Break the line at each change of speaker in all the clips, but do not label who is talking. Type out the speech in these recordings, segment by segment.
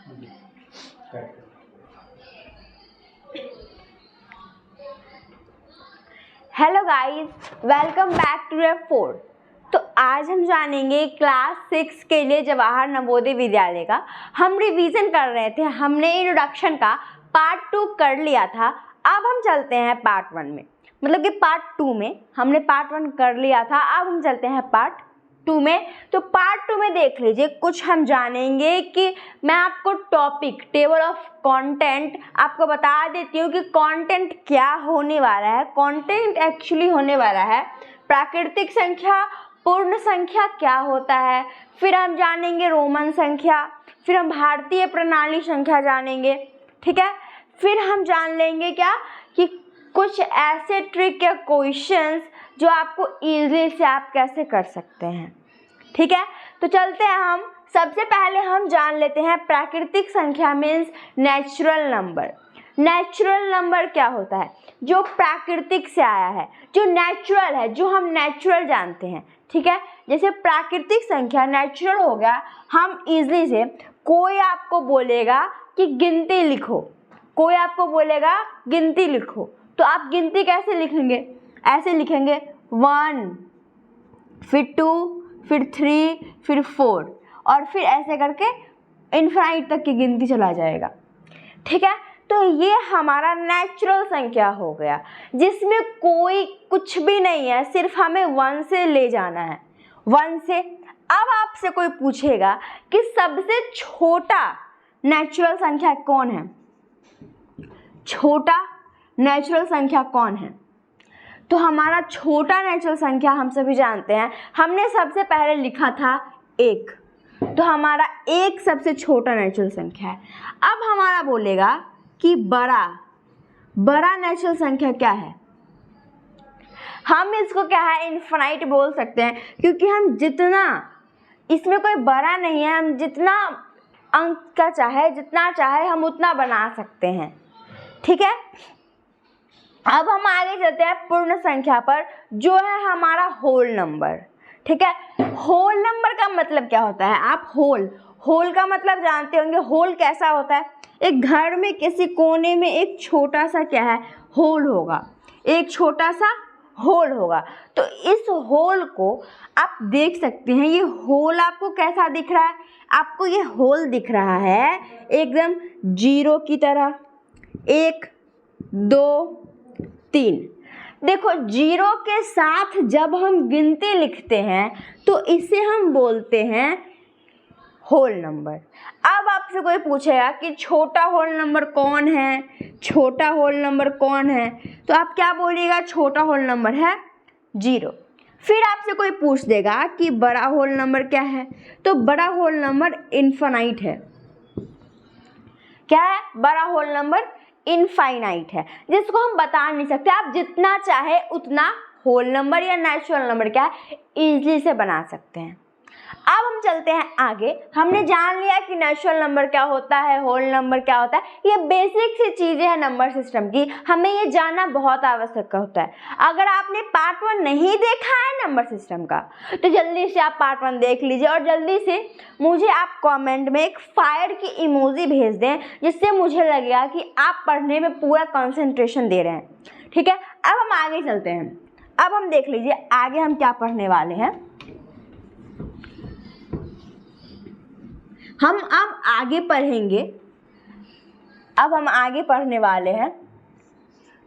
Hello guys, welcome back to year 4। तो आज हम जानेंगे क्लास 6 के लिए जवाहर नवोदय विद्यालय का। हम रिवीजन कर रहे थे, हमने इंट्रोडक्शन का पार्ट 2 कर लिया था। अब हम चलते हैं पार्ट 1 में, मतलब कि पार्ट 2 में हमने पार्ट 1 कर लिया था। अब हम चलते हैं पार्ट 2 में। तो पार्ट 2 में देख लीजिए, कुछ हम जानेंगे कि मैं आपको टॉपिक टेबल ऑफ कंटेंट आपको बता देती हूँ कि कंटेंट क्या होने वाला है। कंटेंट एक्चुअली होने वाला है प्राकृतिक संख्या, पूर्ण संख्या क्या होता है, फिर हम जानेंगे रोमन संख्या, फिर हम भारतीय प्रणाली संख्या जानेंगे, ठीक है। फिर हम जान लेंगे क्या कि कुछ ऐसे ट्रिक या क्वेश्चंस जो आपको इजीली से आप कैसे कर सकते हैं, ठीक है। तो चलते हैं हम। सबसे पहले हम जान लेते हैं प्राकृतिक संख्या means natural number. Natural number क्या होता है? जो प्राकृतिक से आया है, जो नेचुरल है, जो हम नेचुरल जानते हैं, ठीक है। जैसे प्राकृतिक संख्या नेचुरल हो गया, हम इजीली से, कोई आपको बोलेगा कि गिनती लिखो, कोई आपको बोलेगा गिनती लिखो, तो आप गिनती कैसे लिखेंगे? ऐसे लिखेंगे 1, फिर 2, फिर 3, फिर 4 और फिर ऐसे करके इनफाइनाइट तक की गिनती चला जाएगा, ठीक है। तो ये हमारा नेचुरल संख्या हो गया, जिसमें कोई कुछ भी नहीं है, सिर्फ हमें 1 से ले जाना है, 1 से। अब आपसे कोई पूछेगा कि सबसे छोटा नेचुरल संख्या कौन है, छोटा नेचुरल संख्या कौन है? तो हमारा छोटा नेचुरल संख्या हम सभी जानते हैं, हमने सबसे पहले लिखा था 1, तो हमारा 1 सबसे छोटा नेचुरल संख्या है। अब हमारा बोलेगा कि बड़ा नेचुरल संख्या क्या है? हम इसको क्या है, इनफाइनाइट बोल सकते हैं, क्योंकि हम जितना, इसमें कोई बड़ा नहीं है, हम जितना अंक का चाहे, जितना चाहे हम उतना बना सकते हैं, ठीक है। अब हम आगे चलते हैं पूर्ण संख्या पर, जो है हमारा होल नंबर, ठीक है। होल नंबर का मतलब क्या होता है? आप होल का मतलब जानते होंगे। होल कैसा होता है? एक घर में किसी कोने में एक छोटा सा क्या है, होल होगा, एक छोटा सा होल होगा। तो इस होल को आप देख सकते हैं, ये होल आपको कैसा दिख रहा है? आपको ये होल दिख रहा है एकदम 0 की तरह, 1, 2, 3। देखो, 0 के साथ जब हम गिनती लिखते हैं तो इसे हम बोलते हैं होल नंबर। अब आपसे कोई पूछेगा कि छोटा होल नंबर कौन है, छोटा होल नंबर कौन है, तो आप क्या बोलिएगा? छोटा होल नंबर है 0। फिर आपसे कोई पूछ देगा कि बड़ा होल नंबर क्या है, तो बड़ा होल नंबर इनफाइनाइट है। क्या है? बड़ा होल नंबर इनफाइनाइट है, जिसको हम बता नहीं सकते। आप जितना चाहे उतना होल नंबर या नेचुरल नंबर क्या है, इजीली से बना सकते हैं। अब हम चलते हैं आगे। हमने जान लिया कि नेचुरल नंबर क्या होता है, होल नंबर क्या होता है। ये बेसिक सी चीजें हैं नंबर सिस्टम की, हमें ये जानना बहुत आवश्यक होता है। अगर आपने पार्ट 1 नहीं देखा है नंबर सिस्टम का, तो जल्दी से आप पार्ट 1 देख लीजिए और जल्दी से मुझे आप कमेंट में एक फायर की इमोजी भेज दें, जिससे मुझे लगेगा कि आप पढ़ने में पूरा कंसंट्रेशन दे रहे हैं, ठीक है। अब हम आगे चलते हैं। अब हम देख लीजिए आगे हम क्या पढ़ने वाले हैं। हम अब आगे पढ़ेंगे, अब हम आगे पढ़ने वाले हैं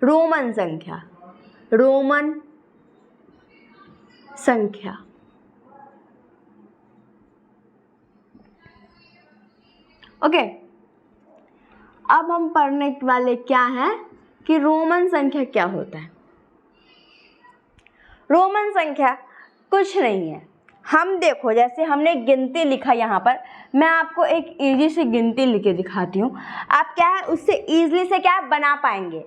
रोमन संख्या, रोमन संख्या। ओके, अब हम पढ़ने वाले क्या हैं कि रोमन संख्या क्या होता है। रोमन संख्या कुछ नहीं है। हम देखो, जैसे हमने गिनती लिखा, यहाँ पर मैं आपको एक इजी से गिनती लिख के दिखाती हूँ। आप क्या है उससे इजीली से क्या बना पाएंगे।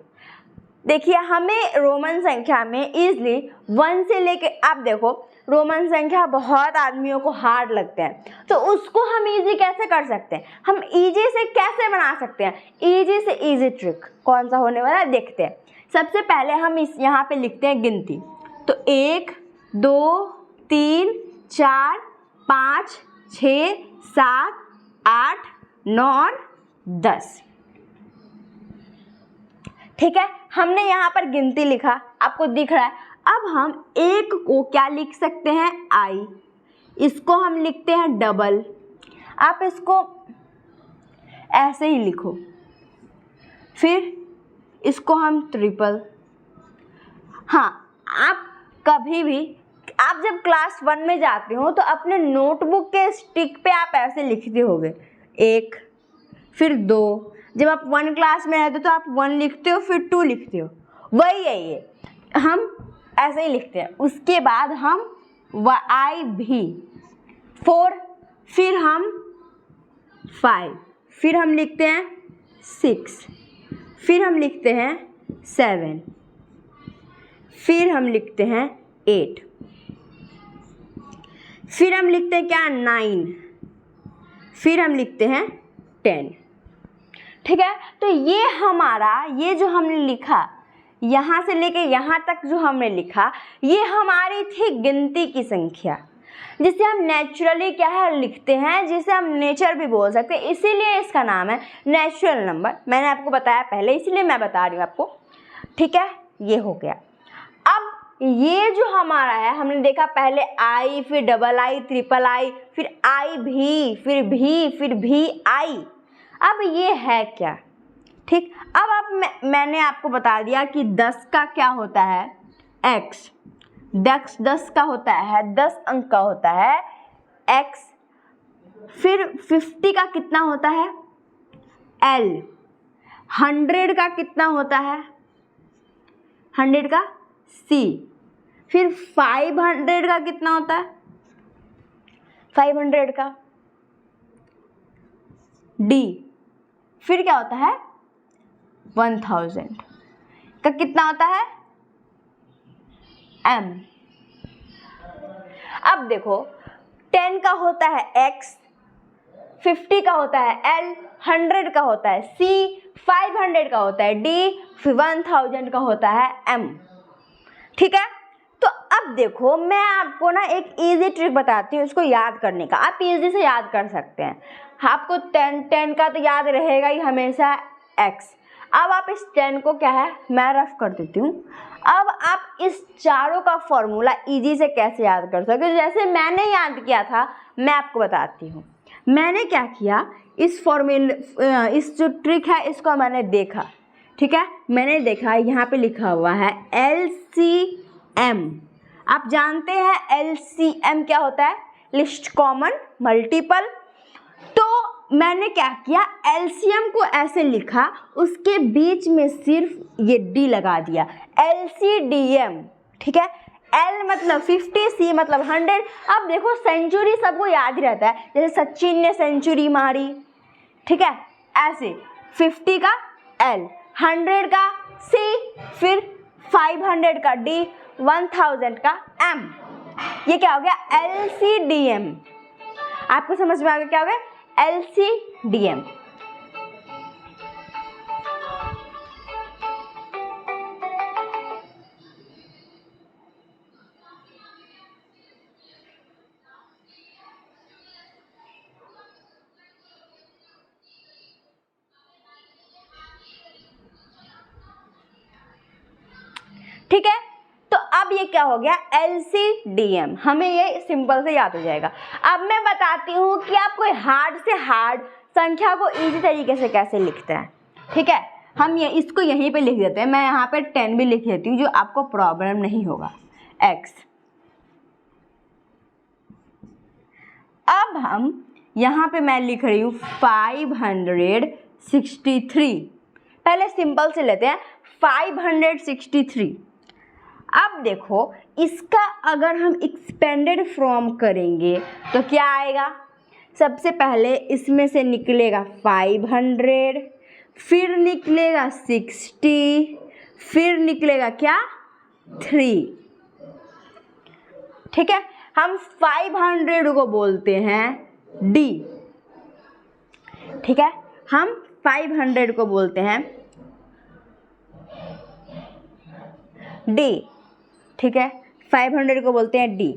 देखिए, हमें रोमन संख्या में इजीली 1 से लेके, आप देखो रोमन संख्या बहुत आदमियों को हार्ड लगते हैं, तो उसको हम इजी कैसे कर सकते हैं, हम इजी से कैसे बना सकते हैं। इजी से इजी ट्रिक कौन सा होने वाला है, देखते हैं। सबसे पहले हम इस यहाँ पे लिखते हैं गिनती, तो 1, 2, 3, 4, 5, 6, 7, 8, 9 और 10। ठीक है, हमने यहाँ पर गिनती लिखा, आपको दिख रहा है। अब हम 1 को क्या लिख सकते हैं, i, इसको हम लिखते हैं डबल, आप इसको ऐसे ही लिखो, फिर इसको हम ट्रिपल। हाँ, आप कभी भी आप जब क्लास 1 में जाते हो तो अपने नोटबुक के स्टिक पे आप ऐसे लिखते होगे 1, फिर 2, जब आप 1 क्लास में रहते हो तो आप 1 लिखते हो, फिर 2 लिखते हो, वही है ये, हम ऐसे ही लिखते हैं। उसके बाद हम i भी 4, फिर हम 5, फिर हम लिखते हैं 6, फिर हम लिखते हैं 7, फिर हम लिखते हैं 8, फिर हम लिखते हैं क्या, 9, फिर हम लिखते हैं 10। ठीक है, तो ये हमारा, ये जो हमने लिखा यहाँ से लेके यहाँ तक जो हमने लिखा, ये हमारी थी गिनती की संख्या, जिसे हम नेचुरली क्या है लिखते हैं, जिसे हम नेचर भी बोल सकते हैं, इसीलिए इसका नाम है नेचुरल नंबर। मैंने आपको बताया पहले, इसीलिए मैं बता रही हूँ आपको। ठीक है, ये हो गया। अब ये जो हमारा है, हमने देखा पहले i, फिर डबल i, ट्रिपल i, फिर i भी, फिर भी i। अब ये है क्या, ठीक। अब आप मैंने आपको बता दिया कि 10 का क्या होता है, x, 10 का होता है, 10 अंक का होता है x, फिर 50 का कितना होता है l, 100 का कितना होता है, 100 का c, फिर 500 का कितना होता है, 500 का d, फिर क्या होता है 1000 का कितना होता है m। अब देखो 10 का होता है x, 50 का होता है l, 100 का होता है c, 500 का होता है d, फिर 1000 का होता है m। ठीक है, तो अब देखो मैं आपको ना एक इजी ट्रिक बताती हूँ इसको याद करने का, आप इजी से याद कर सकते हैं। आपको 10 का तो याद रहेगा ही हमेशा x। अब आप इस 10 को क्या है, मैं रफ कर देती हूँ। अब आप इस चारों का फॉर्मूला इजी से कैसे याद कर सकते हो, जैसे मैंने याद किया था, मैं आपको बताती हूँ। मैंने क्या किया, इस फॉर्मूला, इस जो ट्रिक है इसको मैंने देखा। ठीक है, मैंने देखा यहाँ पे लिखा हुआ है LCM। आप जानते हैं LCM क्या होता है, लिस्ट कॉमन मल्टीपल। तो मैंने क्या किया, LCM को ऐसे लिखा, उसके बीच में सिर्फ ये D लगा दिया, LCDM। ठीक है, L मतलब 50, C मतलब 100। अब देखो सेंचुरी सबको याद ही रहता है, जैसे सचिन ने सेंचुरी मारी। ठीक है, ऐसे 50 का L, 100 का C, फिर 500 का D, 1000 का M। ये क्या हो गया, LCDM। आपको समझ में आ गया क्या हो गया, LCDM। ठीक है, तो अब ये क्या हो गया, LCDM। हमें ये सिंपल से याद हो जाएगा। अब मैं बताती हूँ कि आप कोई हार्ड से हार्ड संख्या को इजी तरीके से कैसे लिखते हैं। ठीक है, हम ये इसको यहीं पे लिख देते हैं, मैं यहाँ पे 10 भी लिख देती हूँ, जो आपको प्रॉब्लम नहीं होगा। x, अब हम यहाँ पे मैं लिख रही हूँ 563। पहले सिंपल से लेते हैं 563। अब देखो इसका अगर हम एक्सपेंडेड फॉर्म करेंगे तो क्या आएगा, सबसे पहले इसमें से निकलेगा 500, फिर निकलेगा 60, फिर निकलेगा क्या 3। ठीक है, हम 500 को बोलते हैं D। ठीक है, हम 500 को बोलते हैं D। ठीक है, 500 को बोलते हैं D।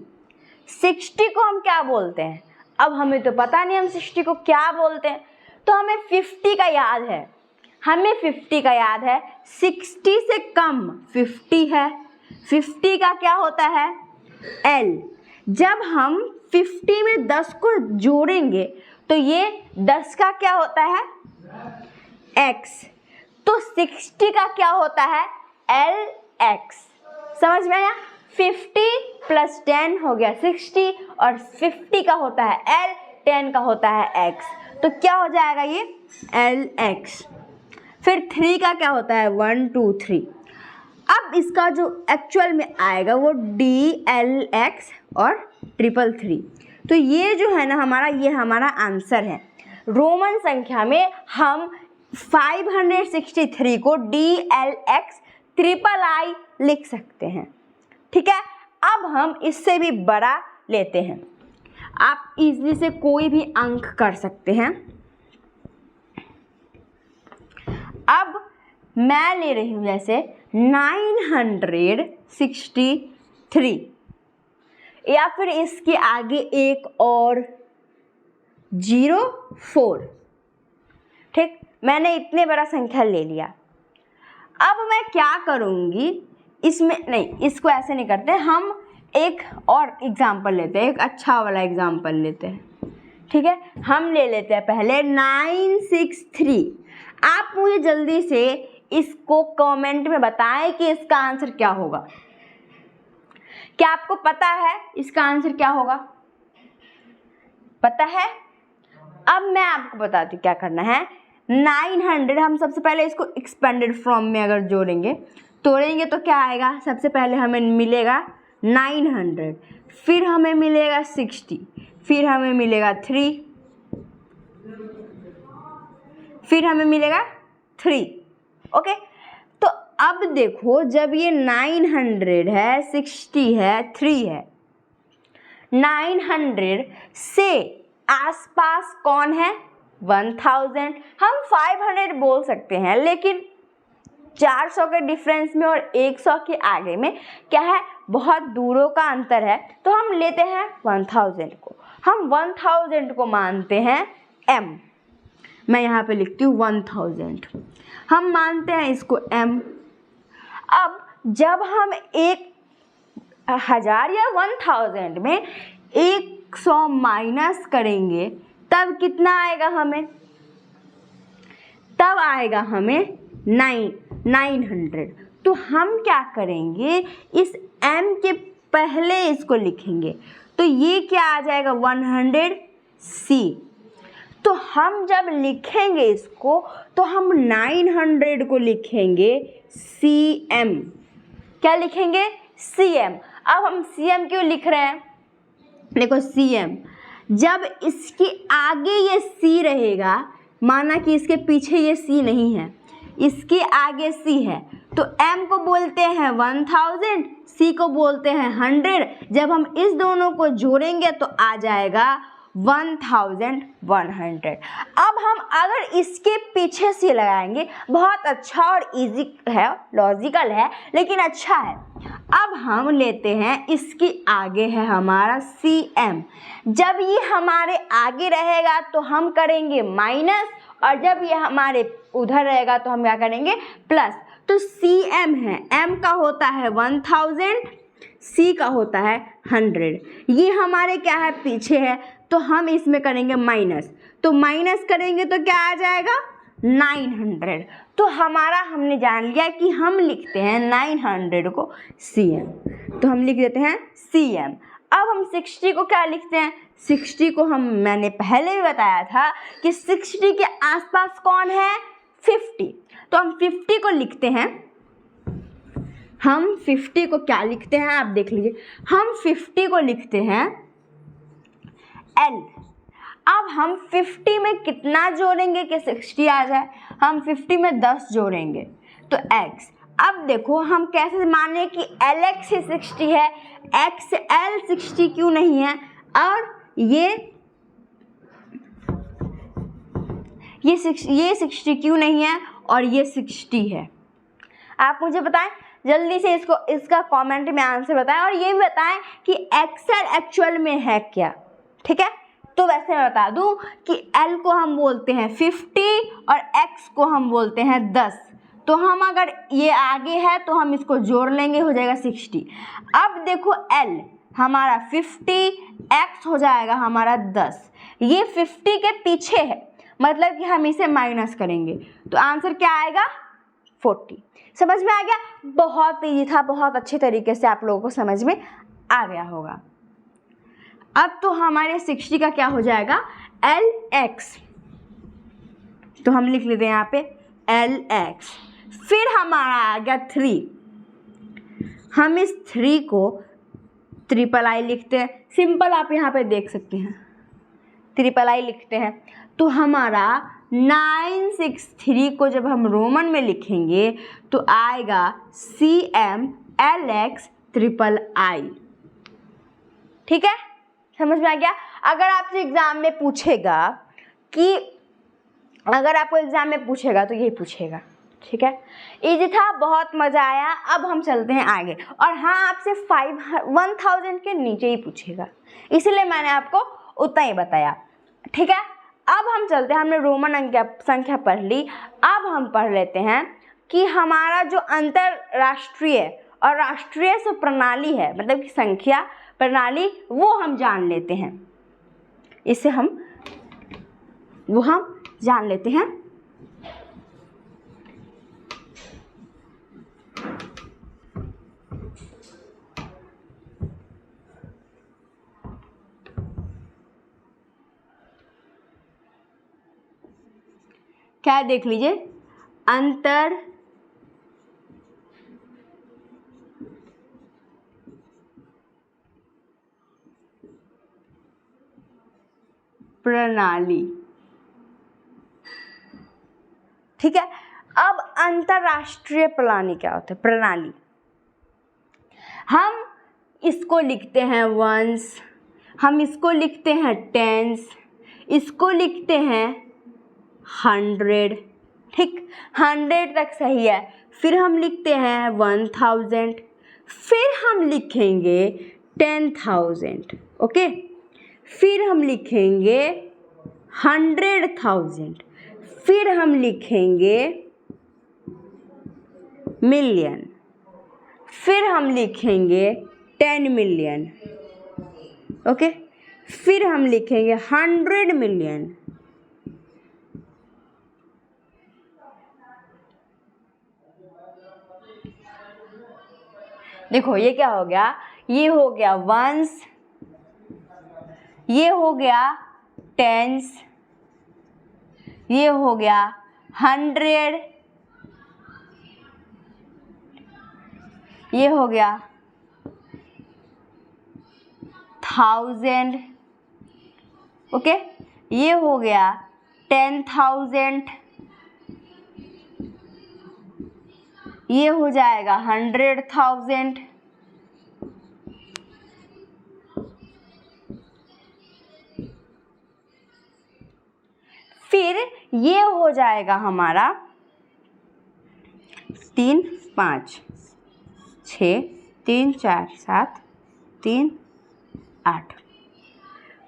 60 को हम क्या बोलते हैं, अब हमें तो पता नहीं हम 60 को क्या बोलते हैं, तो हमें 50 का याद है, हमें 50 का याद है, 60 से कम 50 है, 50 का क्या होता है L। जब हम 50 में 10 को जोड़ेंगे तो ये 10 का क्या होता है X, तो 60 का क्या होता है LX। समझ में आया? 50 + 10 हो गया 60 और 50 का होता है L, 10 का होता है X, तो क्या हो जाएगा ये LX। फिर 3 का क्या होता है 1 2 3। अब इसका जो एक्चुअल में आएगा वो DLX और 333। तो ये जो है ना हमारा, ये हमारा आंसर है। रोमन संख्या में हम 563 को DLX III लिख सकते हैं। ठीक है, अब हम इससे भी बड़ा लेते हैं। आप इजली से कोई भी अंक कर सकते हैं। अब मैं ले रही हूं जैसे 963 या फिर इसके आगे एक और 04। ठीक, मैंने इतने बड़ा संख्या ले लिया। अब मैं क्या करूंगी इसमें, नहीं इसको ऐसे नहीं करते, हम एक और एग्जाम्पल लेते हैं, एक अच्छा वाला एग्जाम्पल लेते हैं। ठीक है, हम ले लेते हैं पहले 963। आप मुझे जल्दी से इसको कमेंट में बताएं कि इसका आंसर क्या होगा। क्या आपको पता है इसका आंसर क्या होगा? पता है? अब मैं आपको बताती हूँ क्या करना है। 900 हम सबसे पहले इसको एक्सपेंडेड फॉर्म में अगर जोड़ेंगे तोड़ेंगे तो क्या आएगा, सबसे पहले हमें मिलेगा 900, फिर हमें मिलेगा 60, फिर हमें मिलेगा 3, फिर हमें मिलेगा 3। ओके, तो अब देखो जब ये 900 है, 60 है, 3 है, 900 से आसपास कौन है 1000। हम 500 बोल सकते हैं, लेकिन 400 के डिफरेंस में और 100 के आगे में क्या है, बहुत दूरों का अंतर है, तो हम लेते हैं 1000 को। हम 1000 को मानते हैं M। मैं यहाँ पे लिखती हूँ 1000, हम मानते हैं इसको M। अब जब हम 1000 या 1000 में 100 माइनस करेंगे तब कितना आएगा हमें, तब आएगा हमें 900। तो हम क्या करेंगे, इस M के पहले इसको लिखेंगे, तो ये क्या आ जाएगा 100C। तो हम जब लिखेंगे इसको तो हम 900 को लिखेंगे CM। क्या लिखेंगे CM। अब हम CM क्यों लिख रहे हैं, देखो CM जब इसके आगे ये C रहेगा, माना कि इसके पीछे ये C नहीं है, इसके आगे C है, तो M को बोलते हैं 1000, C को बोलते हैं 100। जब हम इस दोनों को जोड़ेंगे तो आ जाएगा 1100। अब हम अगर इसके पीछे C लगाएंगे, बहुत अच्छा और इजी है, लॉजिकल है, लेकिन अच्छा है। अब हम लेते हैं इसके आगे है हमारा CM। जब ये हमारे आगे रहेगा तो हम करेंगे माइनस, और जब ये हमारे उधर रहेगा तो हम क्या करेंगे प्लस। तो CM है, M का होता है 1000, C का होता है 100। ये हमारे क्या है पीछे है, तो हम इसमें करेंगे माइनस, तो माइनस करेंगे तो क्या आ जाएगा 900। तो हमारा हमने जान लिया कि हम लिखते हैं 900 को CM, तो हम लिख देते हैं CM। अब हम 60 को क्या लिखते हैं, 60 को हम, मैंने पहले भी बताया था कि 60 के आसपास कौन है 50, तो हम 50 को लिखते हैं। हम 50 को क्या लिखते हैं आप देख लीजिए, हम 50 को लिखते हैं L। अब हम 50 में कितना जोड़ेंगे कि 60 आ जाए, हम 50 में 10 जोड़ेंगे तो X। अब देखो हम कैसे माने कि LX ही 60 है, XL 60 क्यों नहीं है, और ये 60 क्यों नहीं है, और ये 60 है। आप मुझे बताएं जल्दी से, इसका कमेंट में आंसर बताएं, और ये भी बताएं कि XL एक्चुअल में है क्या। ठीक है, तो वैसे मैं बता दूं कि L को हम बोलते हैं 50 और X को हम बोलते हैं 10। तो हम अगर ये आगे है तो हम इसको जोड़ लेंगे, हो जाएगा 60। अब देखो L हमारा 50, X हो जाएगा हमारा 10। ये 50 के पीछे है, मतलब कि हम इसे माइनस करेंगे तो आंसर क्या आएगा 40। समझ में आ गया? बहुत ईजी था, बहुत अच्छे तरीके से आप लोगों को समझ में आ गया होगा। अब तो हमारे 60 का क्या हो जाएगा LX, तो हम लिख लेते हैं यहाँ पे LX। फिर हमारा आ गया 3, हम इस 3 को III लिखते हैं। सिंपल आप यहाँ पे देख सकते हैं, III लिखते हैं। तो हमारा 963 को जब हम रोमन में लिखेंगे तो आएगा CMLX III। ठीक है, समझ में आ गया? अगर आपसे एग्जाम में पूछेगा कि अगर आपको एग्जाम में पूछेगा तो यही पूछेगा। ठीक है, इजी था, बहुत मजा आया। अब हम चलते हैं आगे। और हाँ, आपसे 1000 के नीचे ही पूछेगा, इसलिए मैंने आपको उतना ही बताया। ठीक है, अब हम चलते हैं, हमने रोमन संख्या पढ़ ली। अब हम पढ़ लेते हैं कि हमारा जो अंतरराष्ट्रीय और राष्ट्रीय जो प्रणाली है, मतलब कि संख्या प्रणाली, वो हम जान लेते हैं। इसे हम जान लेते हैं। क्या देख लीजिए, अंतर प्रणाली। ठीक है, अब अंतरराष्ट्रीय प्रणाली क्या होता है? प्रणाली हम इसको लिखते हैं वंस, हम इसको लिखते हैं टेंस, इसको लिखते हैं 100। ठीक, 100 तक सही है। फिर हम लिखते हैं 1000, फिर हम लिखेंगे 10,000। ओके, फिर हम लिखेंगे 100,000, फिर हम लिखेंगे मिलियन, फिर हम लिखेंगे 10 मिलियन। ओके, फिर हम लिखेंगे 100 मिलियन। देखो ये क्या हो गया, ये हो गया वंस, ये हो गया टेंस, ये हो गया 100, ये हो गया 1000। ओके, ये हो गया 10,000, ये हो जाएगा 100,000, फिर ये हो जाएगा हमारा 3 5 6 3 4 7 3 8,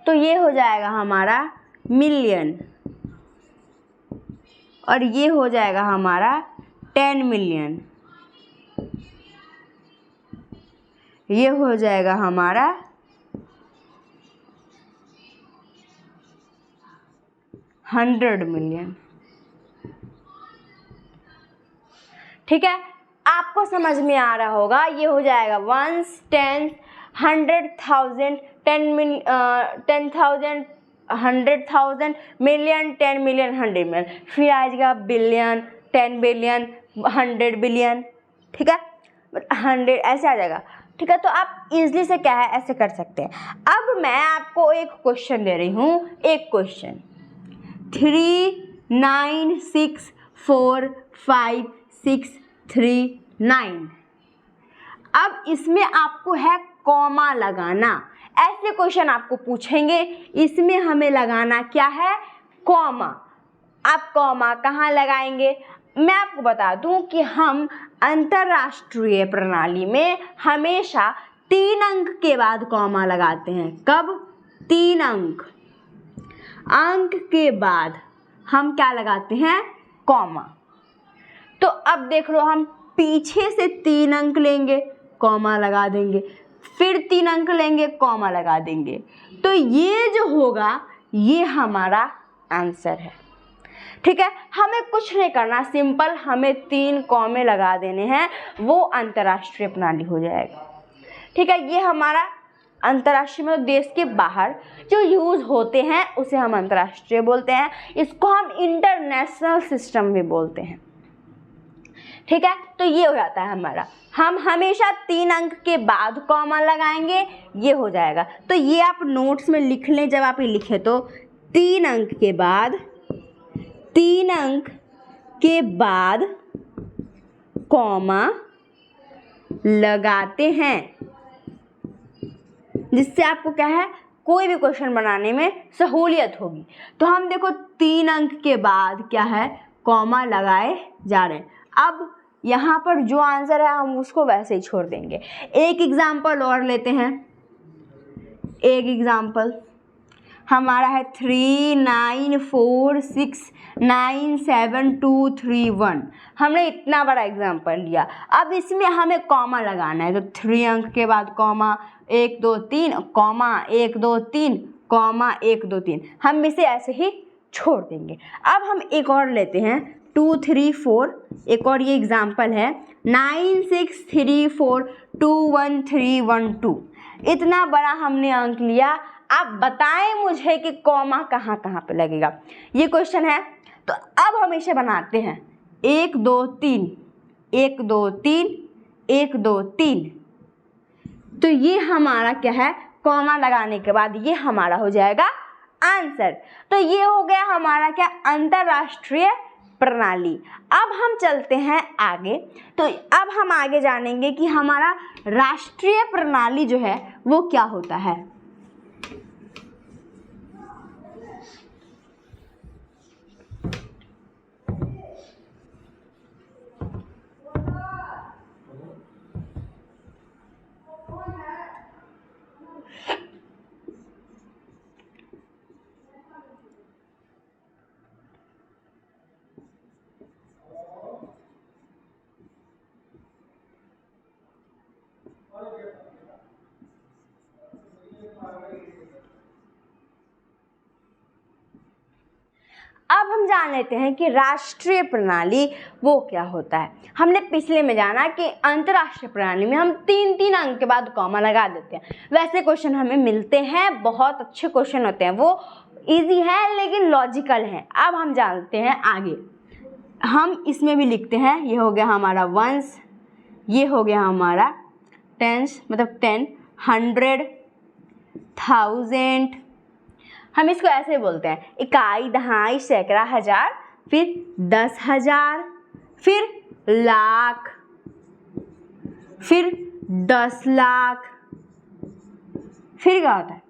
तो ये हो जाएगा हमारा मिलियन, और ये हो जाएगा हमारा 10 मिलियन, ये हो जाएगा हमारा 100 मिलियन। ठीक है, आपको समझ में आ रहा होगा। ये हो जाएगा ones, tens, 100,000, 10,000, 100,000, million, 10 million, 100 million, फिर आ जाएगा बिलियन, 10 बिलियन, 100 बिलियन। ठीक है, 100 ऐसे आ जाएगा। ठीक है, तो आप इजली से क्या है ऐसे कर सकते हैं। अब मैं आपको एक क्वेश्चन दे रही हूँ, एक क्वेश्चन 3 9 6 4 5 6 3 9। अब इसमें आपको है कॉमा लगाना। ऐसे क्वेश्चन आपको पूछेंगे, इसमें हमें लगाना क्या है? कॉमा। आप कॉमा कहाँ लगाएंगे? मैं आपको बता दूं कि हम अंतरराष्ट्रीय प्रणाली में हमेशा 3 अंक के बाद कॉमा लगाते हैं। कब? 3 अंक। अंक के बाद हम क्या लगाते हैं, कॉमा। तो अब देख लो, हम पीछे से 3 अंक लेंगे, कॉमा लगा देंगे, फिर 3 अंक लेंगे, कॉमा लगा देंगे। तो ये जो होगा ये हमारा आंसर है। ठीक है, हमें कुछ नहीं करना, सिंपल हमें 3 कॉमे लगा देने हैं, वो अंतर्राष्ट्रीय प्रणाली हो जाएगा। ठीक है, ये हमारा अंतर्राष्ट्रीय में देश के बाहर जो यूज़ होते हैं उसे हम अंतर्राष्ट्रीय बोलते हैं, इसको हम इंटरनेशनल सिस्टम भी बोलते हैं। ठीक है, तो ये हो जाता है हमारा, हम हमेशा 3 अंक के बाद कॉमा लगाएंगे, ये हो जाएगा। तो ये आप नोट्स में लिख लें, जब आप ये लिखें तो 3 अंक के बाद, 3 अंक के बाद कॉमा लगाते हैं, जिससे आपको क्या है, कोई भी क्वेश्चन बनाने में सहूलियत होगी। तो हम देखो 3 अंक के बाद क्या है, कॉमा लगाए जा रहे हैं। अब यहाँ पर जो आंसर है हम उसको वैसे ही छोड़ देंगे। एक एग्जाम्पल और लेते हैं, एक एग्जाम्पल हमारा है 394697231। हमने इतना बड़ा एग्जाम्पल लिया, अब इसमें हमें कॉमा लगाना है। तो 3 अंक के बाद कॉमा 1 2 3 कॉमा 1 2 3 कॉमा 1 2 3, हम इसे ऐसे ही छोड़ देंगे। अब हम एक और लेते हैं 2 3 4, एक और ये एग्जाम्पल है 9634213112। इतना बड़ा हमने अंक लिया, आप बताएं मुझे कि कॉमा कहाँ कहाँ पे लगेगा, ये क्वेश्चन है। तो अब हम इसे बनाते हैं 1 2 3 1 2 3 1 2 3। तो ये हमारा क्या है, कॉमा लगाने के बाद ये हमारा हो जाएगा आंसर। तो ये हो गया हमारा क्या, अंतर्राष्ट्रीय प्रणाली। अब हम चलते हैं आगे। तो अब हम आगे जानेंगे कि हमारा राष्ट्रीय प्रणाली जो है वो क्या होता है। अब हम जान लेते हैं कि राष्ट्रीय प्रणाली वो क्या होता है। हमने पिछले में जाना कि अंतर्राष्ट्रीय प्रणाली में हम 3 अंक के बाद कॉमा लगा देते हैं। वैसे क्वेश्चन हमें मिलते हैं, बहुत अच्छे क्वेश्चन होते हैं, वो इजी है लेकिन लॉजिकल हैं। अब हम जानते हैं आगे, हम इसमें भी लिखते हैं, ये हो गया हमारा वंस, ये हो गया हमारा टेंस, मतलब 10, 100, 1000। हम इसको ऐसे बोलते हैं, इकाई, दहाई, सैकड़ा, हजार, फिर 10,000, फिर लाख, फिर 10 लाख। फिर क्या होता है,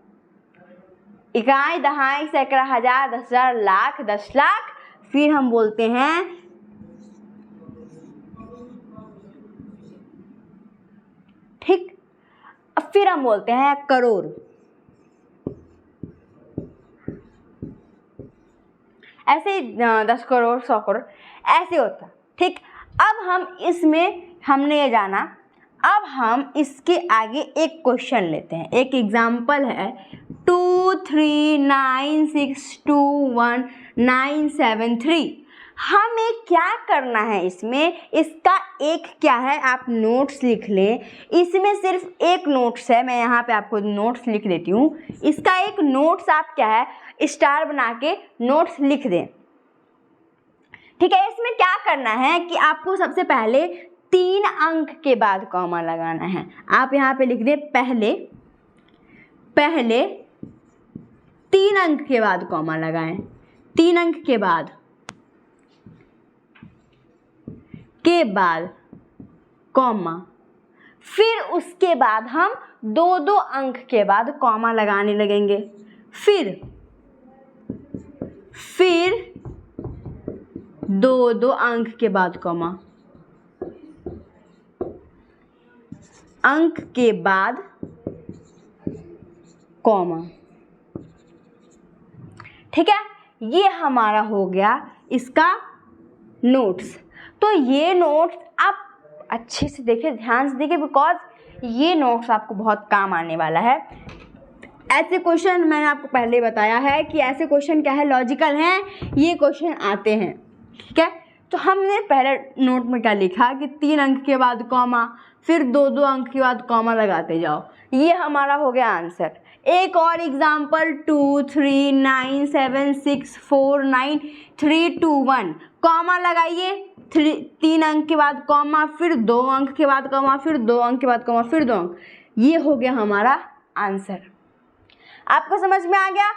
इकाई, दहाई, सैकड़ा, हजार, 10,000, लाख, 10 लाख, फिर हम बोलते हैं ठीक, फिर हम बोलते हैं करोड़। ऐसे 10 करोड़, 100 करोड़ ऐसे होता। ठीक, अब हम इसमें हमने ये जाना, अब हम इसके आगे एक क्वेश्चन लेते हैं। एक एग्जाम्पल है 239621973। हमें क्या करना है इसमें, इसका एक क्या है, आप नोट्स लिख लें। इसमें सिर्फ एक नोट्स है, मैं यहाँ पे आपको नोट्स लिख देती हूँ। इसका एक नोट्स आप क्या है, स्टार बना के नोट्स लिख दें। ठीक है, इसमें क्या करना है कि आपको सबसे पहले 3 अंक के बाद कॉमा लगाना है। आप यहाँ पे लिख दें पहले 3 अंक के बाद कॉमा लगाएं, 3 अंक के बाद कॉमा, फिर उसके बाद हम 2 अंक के बाद कॉमा लगाने लगेंगे, फिर 2 अंक के बाद कॉमा, अंक के बाद कॉमा। ठीक है, ये हमारा हो गया इसका नोट्स। तो ये नोट्स आप अच्छे से देखिए, ध्यान से देखिए, बिकॉज ये नोट्स आपको बहुत काम आने वाला है। ऐसे क्वेश्चन मैंने आपको पहले ही बताया है कि ऐसे क्वेश्चन क्या है, लॉजिकल हैं, ये क्वेश्चन आते हैं। ठीक है, तो हमने पहले नोट में क्या लिखा कि 3 अंक के बाद कॉमा, फिर 2-2 अंक के बाद कॉमा लगाते जाओ। ये हमारा हो गया आंसर। एक और एग्जाम्पल 2 3 9 7 6 4 9 3 2 1, कॉमा लगाइए, 3 अंक के बाद कॉमा, फिर 2 अंक के बाद कॉमा, फिर 2 अंक के बाद कॉमा, फिर 2 अंक। ये हो गया हमारा आंसर। आपको समझ में आ गया?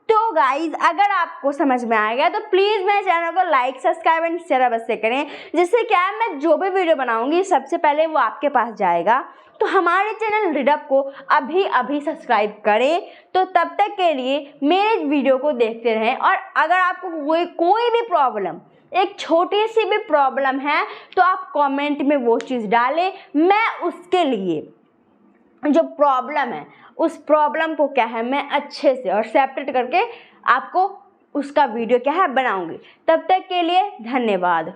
तो गाइज अगर आपको समझ में आ गया तो प्लीज़ मेरे चैनल को लाइक, सब्सक्राइब एंड शेयर अवश्य करें, जिससे क्या है मैं जो भी वीडियो बनाऊंगी सबसे पहले वो आपके पास जाएगा। तो हमारे चैनल रीडअप को अभी सब्सक्राइब करें। तो तब तक के लिए मेरे वीडियो को देखते रहें, और अगर आपको कोई भी प्रॉब्लम, एक छोटी सी भी प्रॉब्लम है, तो आप कमेंट में वो चीज़ डालें। मैं उसके लिए जो प्रॉब्लम है उस प्रॉब्लम को क्या है मैं अच्छे से और सेपरेट करके आपको उसका वीडियो क्या है बनाऊंगी। तब तक के लिए धन्यवाद।